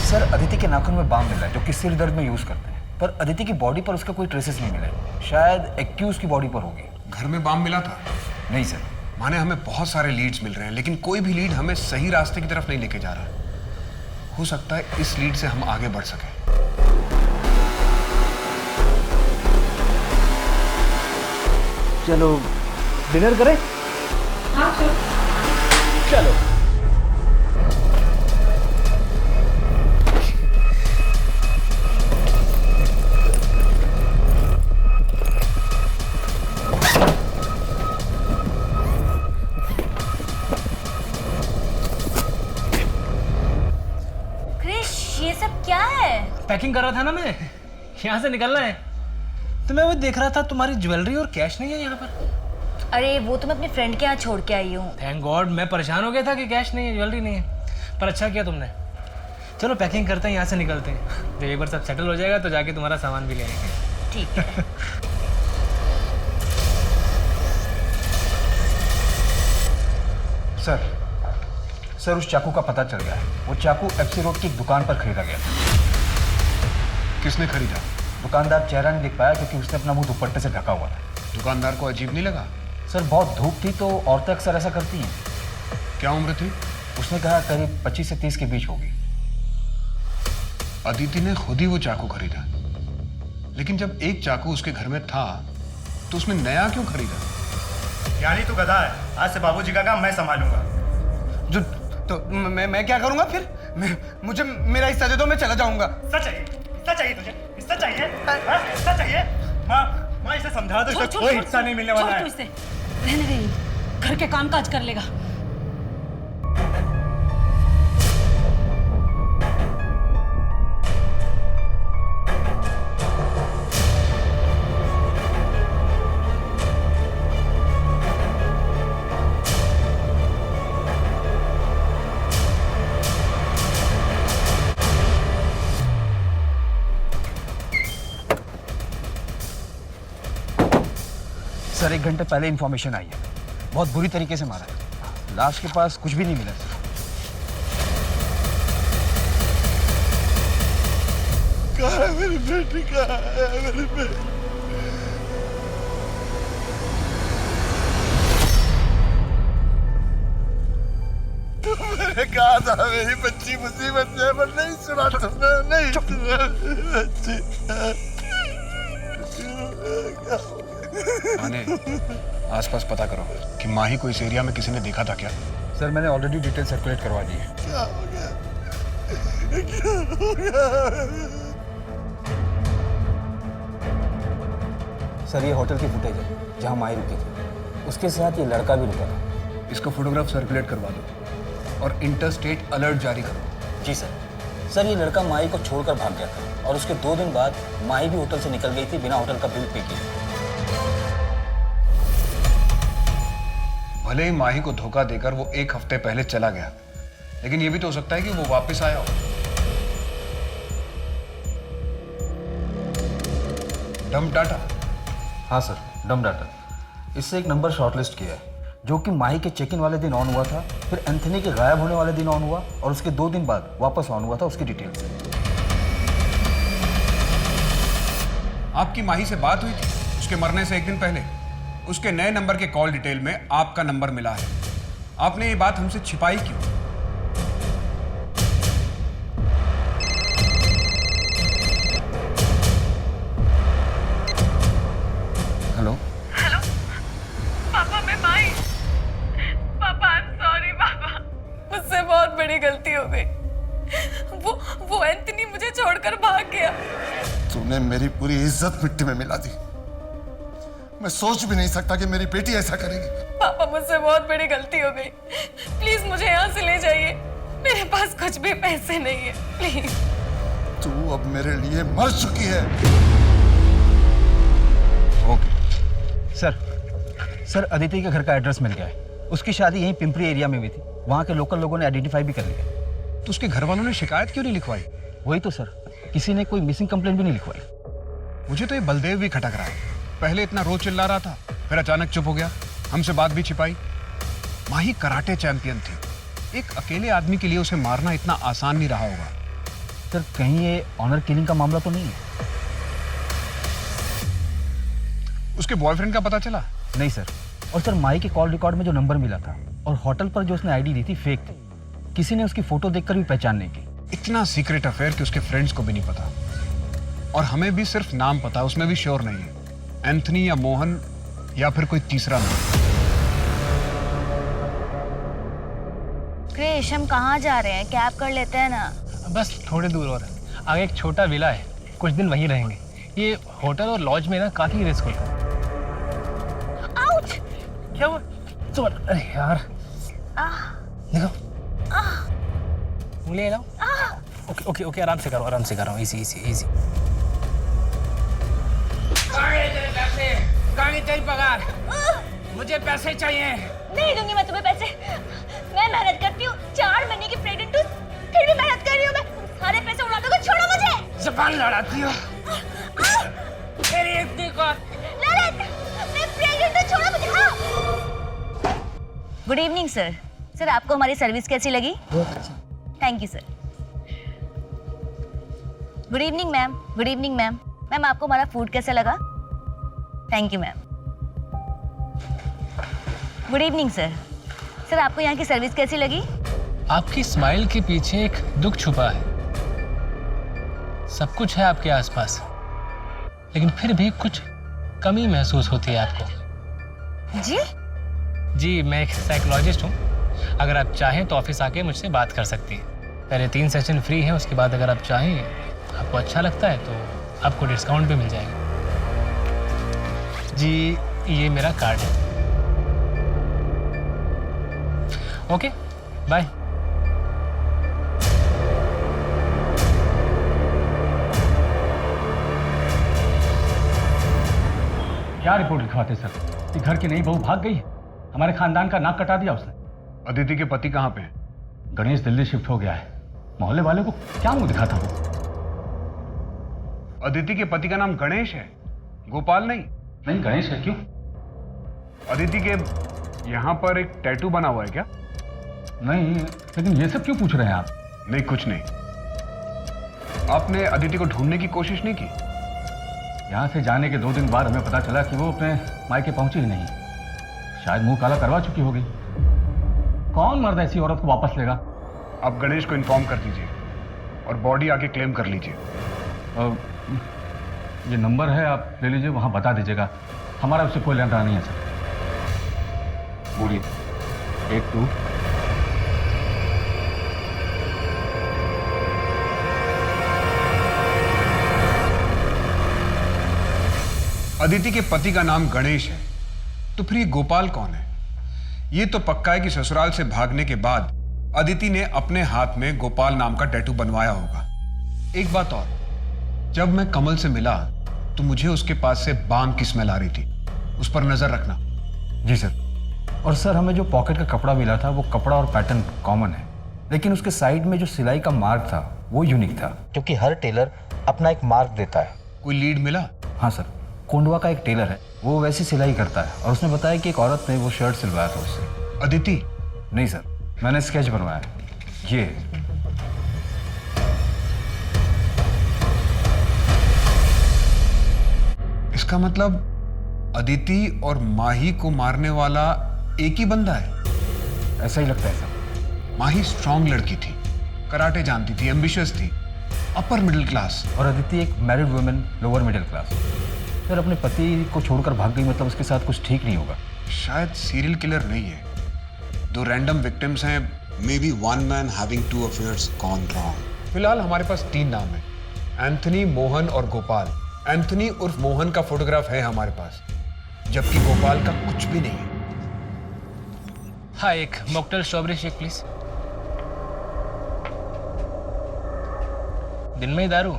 Speaker 10: सर, अदिति के नाखून में बाम मिला है जो कि सिर दर्द में यूज करते हैं, पर अदिति की बॉडी पर उसका कोई ट्रेसेस नहीं मिले। शायद एक्यूज की बॉडी पर होगी।
Speaker 9: घर में बाम मिला था?
Speaker 10: नहीं सर।
Speaker 9: माने हमें बहुत सारे लीड्स मिल रहे हैं, लेकिन कोई भी लीड हमें सही रास्ते की तरफ नहीं लेके जा रहा। हो सकता है इस लीड से हम आगे बढ़ सकें।
Speaker 10: चलो डिनर करें?
Speaker 11: हाँ
Speaker 10: चलो।
Speaker 7: पैकिंग कर रहा था ना मैं, यहाँ से निकलना है। तो मैं वो देख रहा था तुम्हारी ज्वेलरी और कैश नहीं है यहाँ पर।
Speaker 6: अरे वो तो मैं अपने फ्रेंड के यहाँ छोड़ के आई हूँ।
Speaker 7: थैंक गॉड, मैं परेशान हो गया था कि कैश नहीं है, ज्वेलरी नहीं है। पर अच्छा किया तुमने। चलो पैकिंग करते हैं, यहाँ से निकलते हैं। जब एक बार सब सेटल हो जाएगा तो जाके तुम्हारा सामान भी ले आएंगे।
Speaker 6: ठीक है।
Speaker 10: सर उस चाकू का पता चल गया है। वो चाकू एफसी रोड की एक दुकान पर खरीदा गया था।
Speaker 9: किसने खरीदा?
Speaker 10: दुकानदार चेहरा नहीं दिख पाया क्योंकि उसने अपना मुंह दुपट्टे से ढका हुआ था।
Speaker 9: दुकानदार को अजीब नहीं लगा?
Speaker 10: सर बहुत धूप थी तो औरतें अक्सर ऐसा करती हैं।
Speaker 9: क्या उम्र थी?
Speaker 10: उसने कहा करीब 25 से 30 के बीच होगी।
Speaker 9: अदिति ने खुद ही वो चाकू खरीदा, लेकिन जब एक चाकू उसके घर में था तो उसने नया क्यों खरीदा?
Speaker 14: यानी तू गधा है। आज से बाबूजी का काम मैं संभालूंगा।
Speaker 12: जो तो मैं क्या करूंगा फिर? मुझे मेरा हिस्सा दे दो, मैं चला जाऊंगा।
Speaker 14: हिस्सा चाहिए? हिस्सा चाहिए तुझे? हिस्सा चाहिए? हाँ? हिस्सा चाहिए? माँ इसे समझा दो, इसे कोई हिस्सा नहीं मिलने वाला है।
Speaker 3: रहने दे, घर के काम काज कर लेगा।
Speaker 10: सर 1 घंटे पहले इंफॉर्मेशन आई है, बहुत बुरी तरीके से मारा है। लाश के पास कुछ भी नहीं मिला सर।
Speaker 5: कहाँ है मेरी बेटी? कहाँ है मेरी बेटी? मैंने कहा था मेरी बच्ची मुसीबत में, पर नहीं सुना तुमने। नहीं सुना बच्ची।
Speaker 9: माने आसपास पता करो कि माही को इस एरिया में किसी ने देखा था क्या?
Speaker 10: सर मैंने ऑलरेडी डिटेल सर्कुलेट करवा दी है।
Speaker 5: क्या हो गया? क्या हो गया?
Speaker 10: सर ये होटल की फुटेज है जहाँ माही रुकी थी, उसके साथ ये लड़का भी रुका था।
Speaker 9: इसको फोटोग्राफ सर्कुलेट करवा दो और इंटरस्टेट अलर्ट जारी करो।
Speaker 10: जी सर। सर ये लड़का माही को छोड़कर भाग गया था और उसके 2 दिन बाद माही भी होटल से निकल गई थी बिना होटल का बिल पे किए।
Speaker 9: भले ही माही को धोखा देकर वो 1 हफ्ते पहले चला गया, लेकिन ये भी तो हो सकता है कि वो वापस आया हो। Dump data?
Speaker 10: हाँ सर, डंप डाटा। इससे एक नंबर शॉर्टलिस्ट किया है जो कि माही के चेक इन वाले दिन ऑन हुआ था, फिर एंथनी के गायब होने वाले दिन ऑन हुआ और उसके 2 दिन बाद वापस ऑन हुआ था, उसकी डिटेल्स।
Speaker 9: आपकी माही से बात हुई थी उसके मरने से 1 दिन पहले? उसके नए नंबर के कॉल डिटेल में आपका नंबर मिला है। आपने ये बात हमसे छिपाई क्यों?
Speaker 10: हेलो
Speaker 11: हेलो पापा, मैं माही। पापा आई एम सॉरी पापा, मुझसे बहुत बड़ी गलती हो गई। वो एंथनी मुझे छोड़कर भाग गया।
Speaker 5: तूने मेरी पूरी इज्जत मिट्टी में मिला दी। मैं सोच भी नहीं सकता कि मेरी बेटी ऐसा करेगी।
Speaker 11: पापा मुझसे बहुत बड़ी गलती हो गई, प्लीज मुझे यहाँ से ले जाइए। मेरे पास कुछ भी पैसे नहीं है, प्लीज।
Speaker 5: तू अब मेरे लिए मर चुकी है।
Speaker 10: ओके सर, अदिति के घर का एड्रेस मिल गया है। उसकी शादी यहीं पिंपरी एरिया में हुई थी। वहाँ के लोकल लोगों ने आइडेंटिफाई भी कर लिया।
Speaker 9: तो उसके घर वालों ने शिकायत क्यों नहीं लिखवाई?
Speaker 10: वही तो सर, किसी ने कोई मिसिंग कंप्लेंट भी नहीं लिखवाई।
Speaker 9: मुझे तो ये बलदेव भी खटक रहा है। पहले इतना रोज चिल्ला रहा था, फिर अचानक चुप हो गया, हमसे बात भी छिपाई। माही कराटे चैंपियन थी। एक अकेले आदमी के लिए उसे मारना इतना आसान नहीं रहा होगा।
Speaker 10: सर कहीं ये ऑनर किलिंग का मामला तो नहीं है?
Speaker 9: उसके बॉयफ्रेंड का पता चला?
Speaker 10: नहीं सर। और सर माही के कॉल रिकॉर्ड में जो नंबर मिला था और होटल पर जो उसने आईडी दी थी फेक थी। किसी ने उसकी फोटो देखकर भी पहचान नहीं की।
Speaker 9: इतना सीक्रेट अफेयर कि उसके फ्रेंड्स को भी नहीं पता, और हमें भी सिर्फ नाम पता, उसमें भी श्योर नहीं है एंथनी या मोहन या फिर कोई तीसरा नाम।
Speaker 15: क्रिश, हम कहाँ जा रहे हैं? कैब कर लेते हैं ना।
Speaker 7: बस थोड़ी दूर और आगे एक छोटा विला है, कुछ दिन वहीं रहेंगे। ये होटल और लॉज में ना काफी रिस्क होता है।
Speaker 15: आउच!
Speaker 7: क्या हुआ? अरे यार देखो, उंगली लाओ। ओके ओके ओके, आराम से करो, इजी।
Speaker 12: कहाँ तेरी पगार? मुझे पैसे चाहिए।
Speaker 15: नहीं दूंगी मैं तुम्हें पैसे। मैं मेहनत करती हूँ, 4 महीने की प्रेग्नेंट हूँ, फिर भी मेहनत कर रही हूँ। मैं सारे पैसे उड़ा दूंगा, छोड़ो मुझे।
Speaker 12: जबान लड़ाती हो। तेरी इतनी कौन?
Speaker 15: ललित, मैं प्रेग्नेंट हूँ, छोड़ो मुझे। हाँ। Good evening sir. सर आपको हमारी सर्विस कैसी लगी?
Speaker 12: बहुत अच्छा।
Speaker 15: Thank you sir. Good evening ma'am. Good evening ma'am. Ma'am आपको हमारा फूड कैसा लगा? Thank you ma'am. Good evening sir. Sir आपको यहाँ की सर्विस कैसी लगी?
Speaker 7: आपकी स्माइल के पीछे एक दुख छुपा है। सब कुछ है आपके आसपास, लेकिन फिर भी कुछ कमी महसूस होती है आपको।
Speaker 15: जी,
Speaker 7: मैं एक साइकोलॉजिस्ट हूँ। अगर आप चाहें तो ऑफिस आके मुझसे बात कर सकती हैं। पहले 3 सेशन फ्री है, उसके बाद अगर आप चाहें, आपको अच्छा लगता है तो आपको डिस्काउंट भी मिल जाएगा। जी, ये मेरा कार्ड है। Okay, bye.
Speaker 10: क्या रिपोर्ट लिखवाते सर? कि घर की नई बहू भाग गई है, हमारे खानदान का नाक कटा दिया उसने।
Speaker 9: अदिति के पति कहाँ पे हैं?
Speaker 10: गणेश दिल्ली शिफ्ट हो गया है। मोहल्ले वाले को क्या मुंह दिखाता वो?
Speaker 9: अदिति के पति का नाम गणेश है, गोपाल नहीं?
Speaker 10: नहीं, गणेश है। क्यों?
Speaker 9: अदिति के यहाँ पर एक टैटू बना हुआ है क्या?
Speaker 10: नहीं, लेकिन ये सब क्यों पूछ रहे हैं आप?
Speaker 9: नहीं, कुछ नहीं। आपने अदिति को ढूंढने की कोशिश नहीं की?
Speaker 10: यहाँ से जाने के 2 दिन बाद हमें पता चला कि वो अपने मायके पहुंची ही नहीं। शायद मुंह काला करवा चुकी होगी। कौन मर्द ऐसी औरत को वापस लेगा?
Speaker 9: आप गणेश को इन्फॉर्म कर दीजिए और बॉडी आके क्लेम कर लीजिए।
Speaker 10: ये नंबर है, आप ले लीजिए, वहां बता दीजिएगा। हमारा उससे कोई लेना नहीं है सर। बोलिए। 1 2।
Speaker 9: अदिति के पति का नाम गणेश है, तो फिर ये गोपाल कौन है? ये तो पक्का है कि ससुराल से भागने के बाद अदिति ने अपने हाथ में गोपाल नाम का टैटू बनवाया होगा। एक बात और, जब मैं कमल से मिला तो मुझे उसके पास से बाम की स्मेल आ रही थी, उस पर नजर रखना।
Speaker 10: जी सर। और सर हमें जो पॉकेट का कपड़ा मिला था वो कपड़ा और पैटर्न कॉमन है, लेकिन उसके साइड में जो सिलाई का मार्क था वो यूनिक था।
Speaker 13: क्योंकि हर टेलर अपना एक मार्क देता है।
Speaker 9: कोई लीड मिला?
Speaker 10: हाँ सर, कोंडवा का एक टेलर है, वो वैसी सिलाई करता है और उसने बताया कि एक औरत ने वो शर्ट सिलवाया था उससे।
Speaker 9: अदिति?
Speaker 10: नहीं सर, मैंने स्केच बनवाया है, ये।
Speaker 9: इसका मतलब अदिति और माही को मारने वाला एक ही बंदा है?
Speaker 10: ऐसा ही लगता है सर।
Speaker 9: माही स्ट्रांग लड़की थी, कराटे जानती थी, एम्बिशियस थी, अपर मिडिल क्लास।
Speaker 10: और अदिति एक married women, lower middle class. Sir अपने पति को छोड़कर भाग गई, मतलब उसके साथ कुछ ठीक नहीं होगा।
Speaker 9: शायद सीरियल किलर नहीं है, 2 रैंडम विक्टिम्स हैं।
Speaker 5: May be one man having 2 affairs gone wrong.
Speaker 9: फिलहाल हमारे पास 3 नाम हैं, एंथनी, मोहन और गोपाल। एंथनी उर्फ मोहन का फोटोग्राफ है हमारे पास, जबकि गोपाल का कुछ भी नहीं है।
Speaker 7: हाँ, एक मॉकटेल स्ट्रॉबेरी शेक प्लीज। दिन में ही दारू?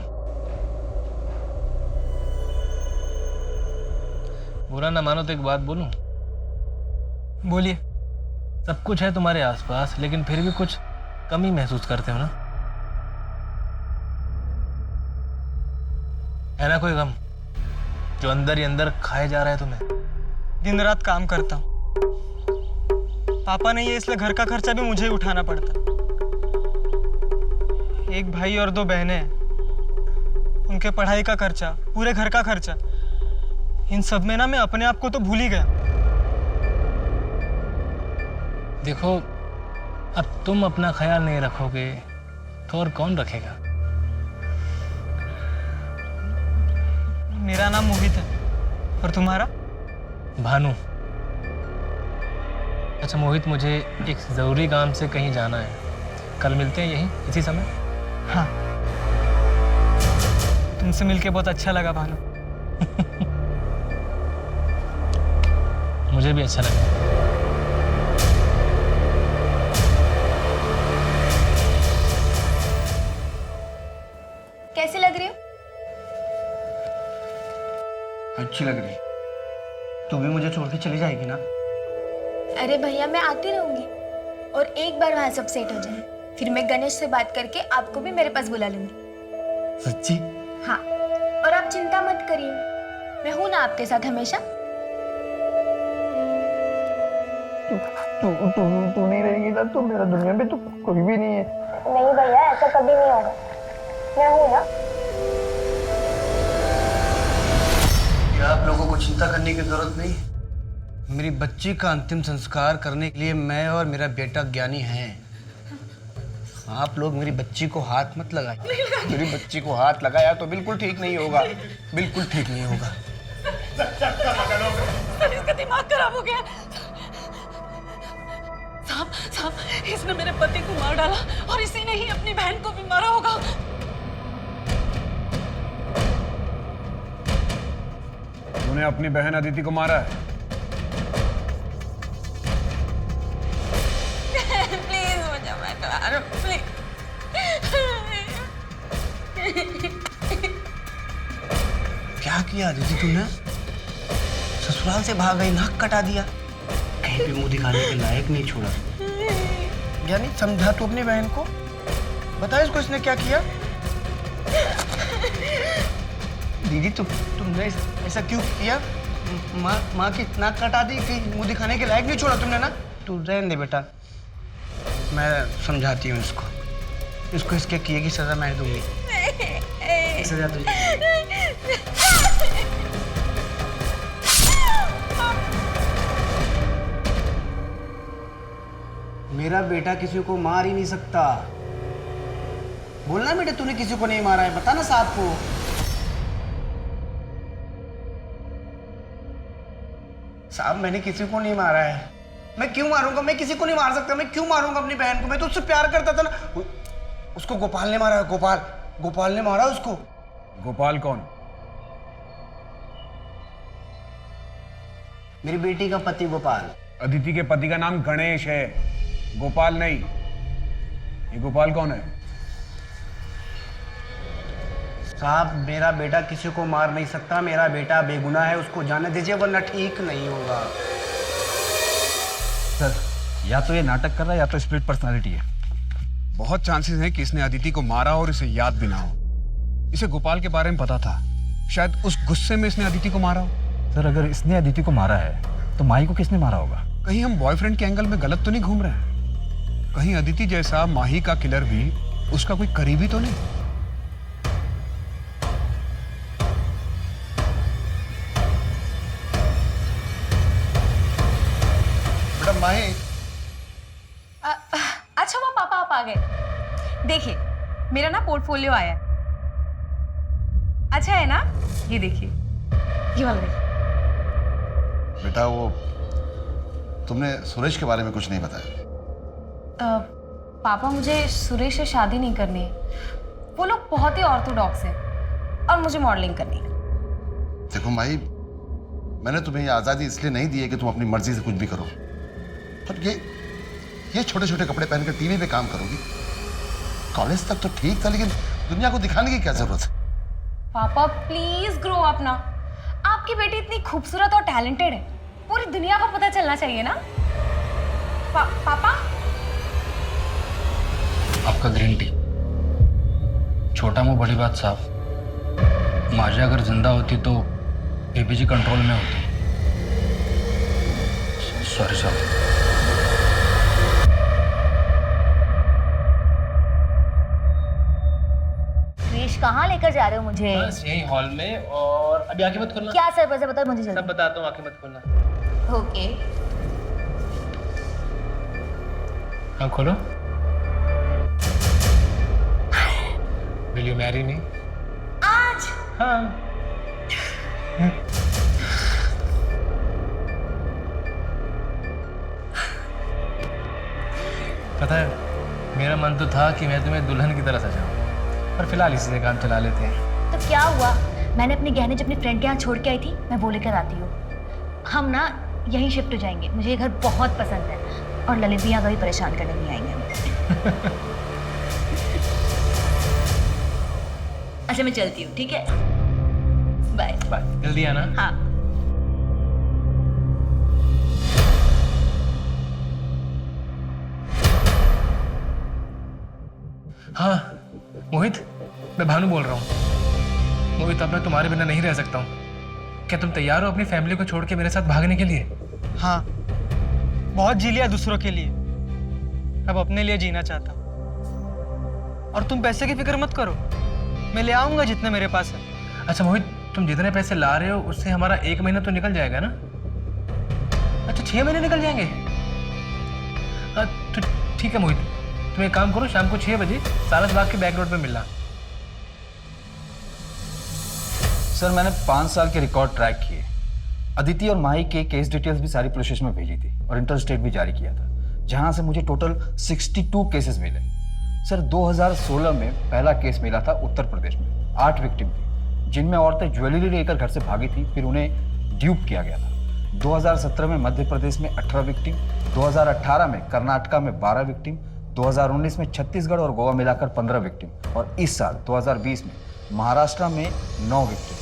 Speaker 7: बुरा ना मानो तो एक बात बोलूं?
Speaker 16: बोलिए।
Speaker 7: सब कुछ है तुम्हारे आसपास, लेकिन फिर भी कुछ कमी महसूस करते हो ना? है ना कोई गम जो अंदर ही अंदर खाए जा रहा है तुम्हें?
Speaker 16: दिन रात काम करता हूँ, पापा नहीं है इसलिए घर का खर्चा भी मुझे ही उठाना पड़ता। एक भाई और 2 बहनें हैं, उनके पढ़ाई का खर्चा, पूरे घर का खर्चा, इन सब में ना मैं अपने आप को तो भूल ही गया।
Speaker 7: देखो, अब तुम अपना ख्याल नहीं रखोगे तो और कौन रखेगा?
Speaker 16: मेरा नाम मोहित है, और तुम्हारा?
Speaker 7: भानु। अच्छा मोहित, मुझे एक ज़रूरी काम से कहीं जाना है, कल मिलते हैं यहीं इसी समय?
Speaker 16: हाँ, तुमसे मिलके बहुत अच्छा लगा भानु।
Speaker 7: मुझे भी अच्छा लगा।
Speaker 15: कैसी लग रही हो?
Speaker 12: अच्छी लग रही। तू भी मुझे छोड़ के चली जाएगी ना?
Speaker 15: अरे भैया, मैं आती रहूंगी, और एक बार वहां सब सेट हो जाए फिर मैं गणेश से बात करके आपको भी मेरे पास बुला लूंगी।
Speaker 12: सच्ची?
Speaker 15: हाँ, और आप चिंता मत करिए, मैं हूं ना आपके साथ हमेशा।
Speaker 12: तू नहीं रहेगी ना तो मेरा दुनिया में तो कोई भी नहीं है।
Speaker 15: नहीं भैया, ऐसा कभी नहीं होगा, मैं हूं ना।
Speaker 12: आप लोगों को चिंता करने की जरूरत नहीं। मेरी बच्ची का अंतिम संस्कार करने के लिए मैं और मेरा बेटा ज्ञानी हैं। आप लोग मेरी बच्ची को हाथ मत लगाइए। मेरी बच्ची को हाथ लगाया तो बिल्कुल ठीक नहीं होगा, बिल्कुल ठीक नहीं होगा।
Speaker 11: इसका दिमाग खराब हो गया। साहब, इसने मेरे पति को मार डाला और इसी ने ही अपनी बहन को भी मारा होगा।
Speaker 9: तूने अपनी बहन अदिति को मारा है?
Speaker 11: प्लीज मुझे मत मारो, प्लीज।
Speaker 12: क्या किया अदिति तूने? ससुराल से भाग गई, नाक कटा दिया, कहीं पे मुंह दिखाने के लायक नहीं छोड़ा। यानी समझा तू अपनी बहन को, बता इसको इसने क्या किया। दीदी तुमने ऐसा क्यों किया? माँ की नाक कटा दी, कहीं मुंह दिखाने के लायक नहीं छोड़ा तुमने ना। तू रहने दे बेटा, मैं समझाती हूँ इसको इसके किए की सजा मैं दूंगी। सजा तुझे। मेरा बेटा किसी को मार ही नहीं सकता। बोलना बेटा तूने किसी को नहीं मारा है, बता ना साहब को। साहब मैंने किसी को नहीं मारा है। मैं क्यों मारूंगा? मैं किसी को नहीं मार सकता। मैं क्यों मारूंगा अपनी बहन को? मैं तो उससे प्यार करता था ना। उसको गोपाल ने मारा है। गोपाल ने मारा उसको।
Speaker 9: गोपाल कौन?
Speaker 12: मेरी बेटी का पति गोपाल।
Speaker 9: अदिति के पति का नाम गणेश है, गोपाल नहीं। ये गोपाल कौन है?
Speaker 12: साहब मेरा बेटा किसी को मार नहीं सकता। मेरा बेटा बेगुनाह है, उसको जाने दीजिए वरना ठीक नहीं होगा।
Speaker 10: सर या तो ये नाटक कर रहा है या तो स्प्लिट पर्सनालिटी है।
Speaker 9: बहुत चांसेस हैं कि इसने अदिति को मारा और इसे याद भी ना हो। इसे गोपाल के बारे में पता था, शायद उस गुस्से में इसने अदिति को मारा हो।
Speaker 10: सर अगर इसने अदिति को मारा है तो माही को किसने मारा होगा?
Speaker 9: कहीं हम बॉयफ्रेंड के एंगल में गलत तो नहीं घूम रहे हैं? कहीं अदिति जैसा माही का किलर भी उसका कोई करीबी तो नहीं?
Speaker 5: बेटा माही।
Speaker 2: अच्छा वो पापा आप आ गए। देखिए मेरा ना पोर्टफोलियो आया है। अच्छा है ना? ये देखिए, ये वाला देखिए।
Speaker 5: बेटा वो तुमने सुरेश के बारे में कुछ नहीं बताया।
Speaker 2: पापा मुझे सुरेश से शादी नहीं करनी है। वो लोग बहुत ही ऑर्थोडॉक्स हैं और मुझे मॉडलिंग करनी है।
Speaker 5: देखो माही, मैंने तुम्हें ये आज़ादी इसलिए नहीं दी है कि तुम अपनी मर्जी से कुछ भी करो। पर ये छोटे छोटे कपड़े पहनकर टीवी पे काम करोगी? कॉलेज तक तो ठीक था, लेकिन दुनिया को दिखाने की क्या जरूरत है?
Speaker 2: पापा प्लीज ग्रो अप ना। आपकी बेटी इतनी खूबसूरत और टैलेंटेड है, पूरी दुनिया को पता चलना चाहिए ना। पापा
Speaker 7: आपका ग्रीन टी। छोटा मुंह बड़ी बात साफ। माजी अगर जिंदा होती तो एपीजी कंट्रोल में होती। सॉरी साहब।
Speaker 6: कहाँ लेकर जा रहे हो मुझे?
Speaker 7: बस यही हॉल में, और अभी आंखें मत खोलना।
Speaker 6: क्या सर वैसे बताओ मुझे जल्दी।
Speaker 7: सब बताता हूँ, आंखें मत खोलना।
Speaker 6: ओके।
Speaker 7: हाँ खोलो। Will you marry me?
Speaker 6: आज?
Speaker 7: हाँ। पता है मेरा मन तो था कि मैं तुम्हें दुल्हन की तरह सजाऊं, पर फिलहाल इसी से काम चला लेते हैं।
Speaker 6: तो क्या हुआ? मैंने अपने गहने जब अपनी फ्रेंड के यहाँ छोड़ के आई थी, मैं वो लेकर आती हूँ। हम ना यहीं शिफ्ट हो जाएंगे। मुझे ये घर बहुत पसंद है और ललित भी यहाँ कभी परेशान करने नहीं आएंगे। अच्छा मैं चलती हूँ, ठीक है? Bye
Speaker 7: bye. जल्दी आना।
Speaker 6: हाँ।
Speaker 7: हाँ मोहित, मैं भानु बोल रहा हूँ। मोहित अब मैं तुम्हारे बिना नहीं रह सकता हूँ। क्या तुम तैयार हो अपनी फैमिली को छोड़ के मेरे साथ भागने के लिए?
Speaker 16: हाँ, बहुत जी लिया दूसरों के लिए, अब अपने लिए जीना चाहता हूँ। और तुम पैसे की फिक्र मत करो, मैं ले आऊंगा जितने मेरे पास है।
Speaker 7: अच्छा मोहित, तुम जितने पैसे ला रहे हो उससे हमारा 1 महीना तो निकल जाएगा ना? अच्छा 6 महीने निकल जाएंगे? तो ठीक है मोहित, तुम एक काम करो, शाम को 6 बजे सारस बाग के बैक रोड पे मिलना।
Speaker 10: सर मैंने 5 साल के रिकॉर्ड ट्रैक किए। अदिति और माही के केस डिटेल्स भी सारी पुलिस स्टेशन में भेजी थी और इंटर स्टेट भी जारी किया था, जहां से मुझे टोटल 62 केसेस मिले। सर 2016 में पहला केस मिला था उत्तर प्रदेश में। 8 विक्टिम थी, जिनमें औरतें ज्वेलरी लेकर घर से भागी थी, फिर उन्हें ड्यूप किया गया था। 2017 में मध्य प्रदेश में 18 विक्टिम, 2018 में कर्नाटका में 12 विक्टिम, 2019 में छत्तीसगढ़ और गोवा मिलाकर 15 विक्टिम और इस साल 2020 में महाराष्ट्र में 9 विक्टिम।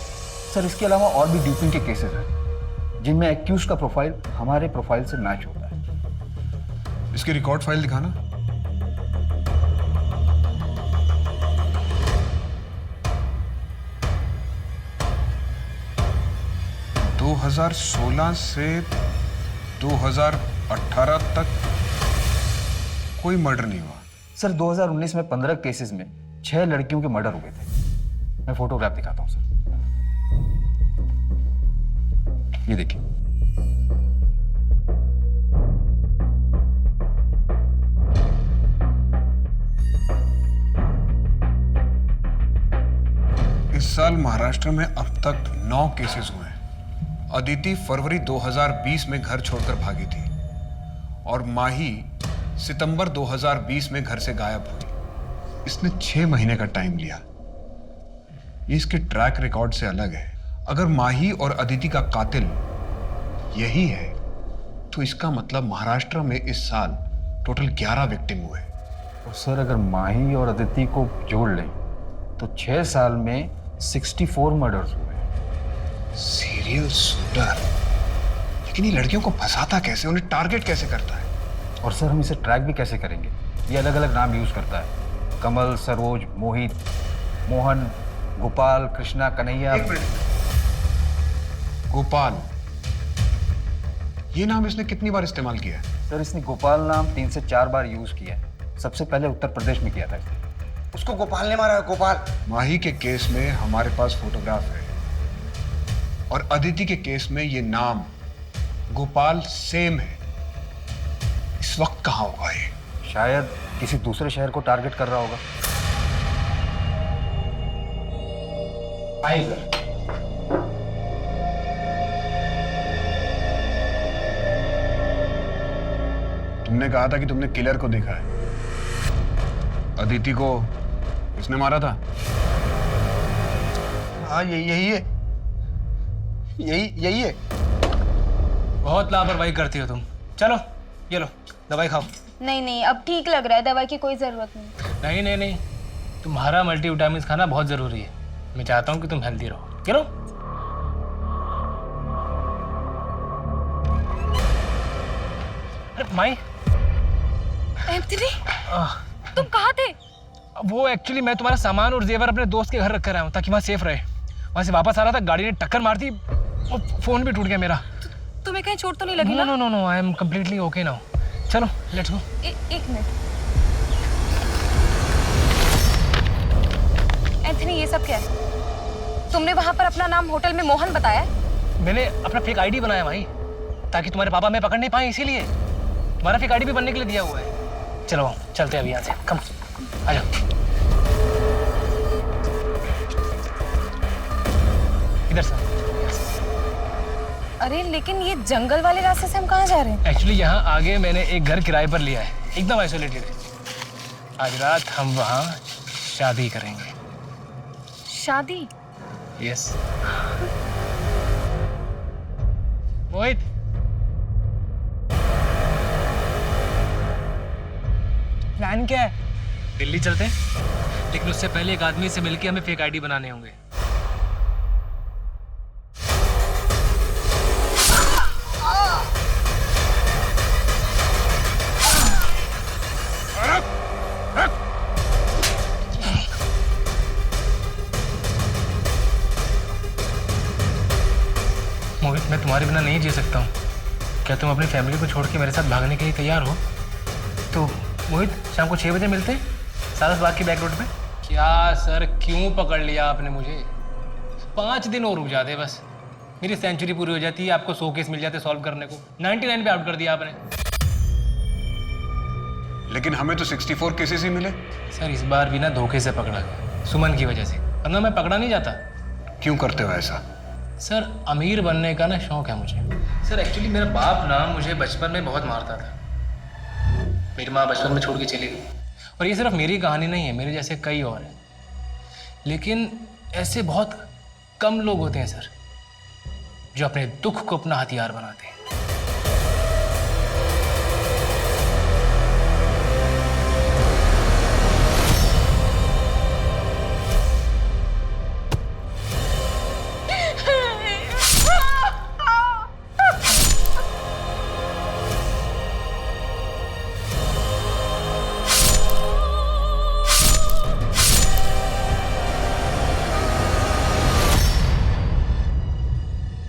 Speaker 10: सर इसके अलावा और भी ड्यूपिंग के केसेस हैं, जिनमें एक्यूज का प्रोफाइल हमारे प्रोफाइल से मैच होता है।
Speaker 9: इसकी रिकॉर्ड फाइल दिखाना। दो 2016 से 2018 तक कोई मर्डर नहीं हुआ।
Speaker 10: सर 2019 में 15 केसेस में 6 लड़कियों के मर्डर हुए थे। मैं फोटोग्राफ दिखाता हूं सर, ये देखिए।
Speaker 9: इस साल महाराष्ट्र में अब तक 9 केसेस हुए हैं। अदिति फरवरी 2020 में घर छोड़कर भागी थी और माही सितंबर 2020 में घर से गायब हुई। इसने 6 महीने का टाइम लिया। ये इसके ट्रैक रिकॉर्ड से अलग है। अगर माही और अदिति का कातिल यही है तो इसका मतलब महाराष्ट्र में इस साल टोटल 11 विक्टिम हुए।
Speaker 10: और सर अगर माही और अदिति को जोड़ लें तो 6 साल में 64 मर्डर्स हुए।
Speaker 9: सीरियल शूटर, लेकिन ये लड़कियों को फंसाता कैसे, उन्हें टारगेट कैसे करता है?
Speaker 10: और सर हम इसे ट्रैक भी कैसे करेंगे? ये अलग अलग नाम यूज करता है। कमल, सरोज, मोहित, मोहन, गोपाल, कृष्णा, कन्हैया।
Speaker 9: गोपाल, ये नाम इसने कितनी बार इस्तेमाल किया है?
Speaker 10: सर इसने गोपाल नाम 3 से 4 बार यूज किया है। सबसे पहले उत्तर प्रदेश में किया था इसने।
Speaker 12: उसको गोपाल ने मारा है, गोपाल।
Speaker 9: माही के केस में हमारे पास फोटोग्राफ है और अदिति के केस में ये नाम गोपाल सेम है। इस वक्त कहाँ होगा ये?
Speaker 10: शायद किसी दूसरे शहर को टारगेट कर रहा होगा।
Speaker 7: आइए सर।
Speaker 9: तुमने कहा था कि तुमने किलर को देखा है। अदिति को किसने मारा था?
Speaker 12: हाँ यही है, यही है।
Speaker 7: बहुत लापरवाही करती हो तुम। चलो ये लो दवाई खाओ।
Speaker 15: नहीं, अब ठीक लग रहा है, दवाई की कोई जरूरत नहीं।
Speaker 7: नहीं, तुम्हारा मल्टीविटामिन खाना बहुत जरूरी है। मैं चाहता हूँ कि तुम हेल्दी रहो। चलो। अरे माई।
Speaker 2: एंथनी, तुम कहाँ थे?
Speaker 7: वो एक्चुअली मैं तुम्हारा सामान और जेवर अपने दोस्त के घर रख कर आया हूँ ताकि वहाँ सेफ रहे। वहाँ से वापस आ रहा था, गाड़ी ने टक्कर मार दी और फोन भी टूट गया मेरा।
Speaker 2: तुम्हें कहीं चोट तो नहीं लगी ना?
Speaker 7: No, I am completely okay now. चलो लेट्स गो।
Speaker 2: एक मिनट एंथनी, ये सब क्या है? तुमने वहां पर अपना नाम होटल में मोहन बताया?
Speaker 7: मैंने अपना फेक आईडी बनाया भाई, ताकि तुम्हारे पापा मैं पकड़ नहीं पाए, इसीलिए तुम्हारा फेक आईडी भी बनने के लिए दिया हुआ है। चलो चलते हैं अभी यहाँ से। कम आ जाओ। इधर से।
Speaker 2: अरे लेकिन ये जंगल वाले रास्ते से हम कहाँ जा रहे हैं?
Speaker 7: एक्चुअली यहाँ आगे मैंने एक घर किराए पर लिया है, एकदम आइसोलेटेड है। आज रात हम वहाँ शादी करेंगे।
Speaker 2: शादी?
Speaker 7: यस। मोहित, प्लान क्या है? दिल्ली चलते हैं, लेकिन उससे पहले एक आदमी से मिलके हमें फेक आईडी बनाने होंगे। मोहित, मैं तुम्हारे बिना नहीं जी सकता हूँ। क्या तुम अपनी फैमिली को छोड़ के मेरे साथ भागने के लिए तैयार हो? तो मोहित, शाम को 6 बजे मिलते हैं सारस बाग की बैक रोड पे। क्या सर, क्यों पकड़ लिया आपने मुझे? 5 दिन और रुक जाते बस, मेरी सेंचुरी पूरी हो जाती है, आपको 100 केस मिल जाते सॉल्व करने को। 99 पे आउट कर दिया आपने।
Speaker 9: लेकिन हमें तो 64 केसेस ही मिले।
Speaker 7: सर इस बार भी ना धोखे से पकड़ा गया, सुमन की वजह से, वरना मैं पकड़ा नहीं जाता।
Speaker 9: क्यों करते हो ऐसा?
Speaker 7: सर अमीर बनने का ना शौक है मुझे। सर एक्चुअली मेरा बाप ना मुझे बचपन में बहुत मारता था। मेरी माँ बचपन में छोड़ के चली गई। और ये सिर्फ मेरी कहानी नहीं है, मेरे जैसे कई और हैं। लेकिन ऐसे बहुत कम लोग होते हैं सर, जो अपने दुख को अपना हथियार बनाते हैं।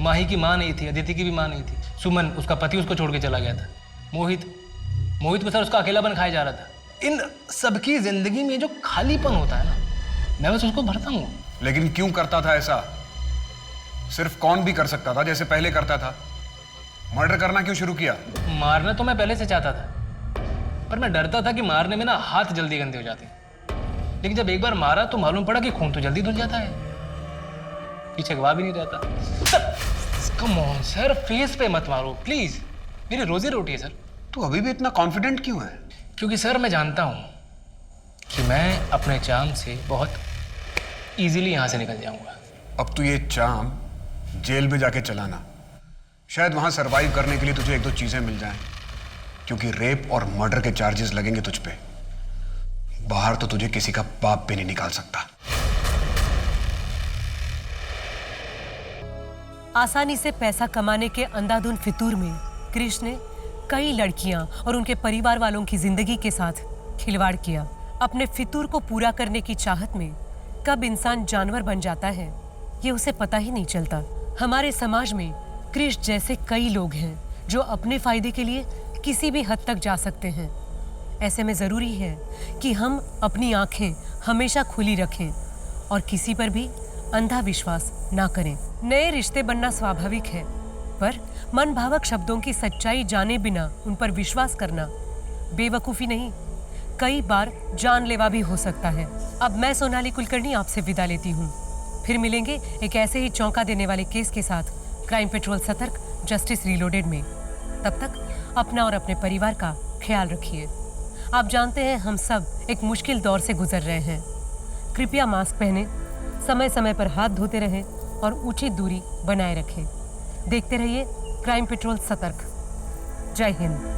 Speaker 7: माही की माँ नहीं थी, अदिति की भी माँ नहीं थी। सुमन, उसका पति उसको छोड़ के चला गया था। मोहित को सर उसका अकेलापन खाया जा रहा था। इन सबकी जिंदगी में जो खालीपन होता है ना, मैं बस उसको भरता हूँ।
Speaker 9: लेकिन क्यों करता था ऐसा? सिर्फ कौन भी कर सकता था जैसे पहले करता था। मर्डर करना क्यों शुरू किया?
Speaker 7: मारना तो मैं पहले से चाहता था, पर मैं डरता था कि मारने में ना हाथ जल्दी गंदे हो जाते। लेकिन जब एक बार मारा तो मालूम पड़ा कि खून तो जल्दी धुल जाता है, पीछे गवाह भी नहीं रहता। कम ऑन सर, फेस पे मत मारो प्लीज, मेरी रोजी रोटी है सर।
Speaker 9: तू अभी भी इतना कॉन्फिडेंट क्यों है?
Speaker 7: क्योंकि सर मैं जानता हूं कि मैं अपने चाम से बहुत इजीली यहां से निकल जाऊंगा।
Speaker 9: अब तू ये चाम जेल में जाके चलाना, शायद वहां सरवाइव करने के लिए तुझे 1-2 चीजें मिल जाएं, क्योंकि रेप और मर्डर के चार्जेस लगेंगे तुझ पे। बाहर तो तुझे किसी का बाप भी नहीं निकाल सकता।
Speaker 1: आसानी से पैसा कमाने के अंधाधुंध फितूर में कृष्ण ने कई लड़कियां और उनके परिवार वालों की जिंदगी के साथ खिलवाड़ किया। अपने फितूर को पूरा करने की चाहत में कब इंसान जानवर बन जाता है ये उसे पता ही नहीं चलता। हमारे समाज में क्रिश जैसे कई लोग हैं जो अपने फायदे के लिए किसी भी हद तक जा सकते हैं। ऐसे में जरूरी है कि हम अपनी आंखें हमेशा खुली रखें और किसी पर भी अंधा विश्वास ना करें। नए रिश्ते बनना स्वाभाविक है, पर मन भावक शब्दों की सच्चाई जाने बिना उन पर विश्वास करना बेवकूफ़ी नहीं, कई बार जानलेवा भी हो सकता है। अब मैं सोनाली कुलकर्णी आपसे विदा लेती हूँ। फिर मिलेंगे एक ऐसे ही चौंका देने वाले केस के साथ क्राइम पेट्रोल सतर्क जस्टिस रीलोडेड में। तब तक अपना और अपने परिवार का ख्याल रखिए। आप जानते हैं हम सब एक मुश्किल दौर से गुजर रहे हैं। कृपया मास्क पहने, समय समय पर हाथ धोते रहें और उचित दूरी बनाए रखें। देखते रहिए क्राइम पेट्रोल सतर्क। जय हिंद।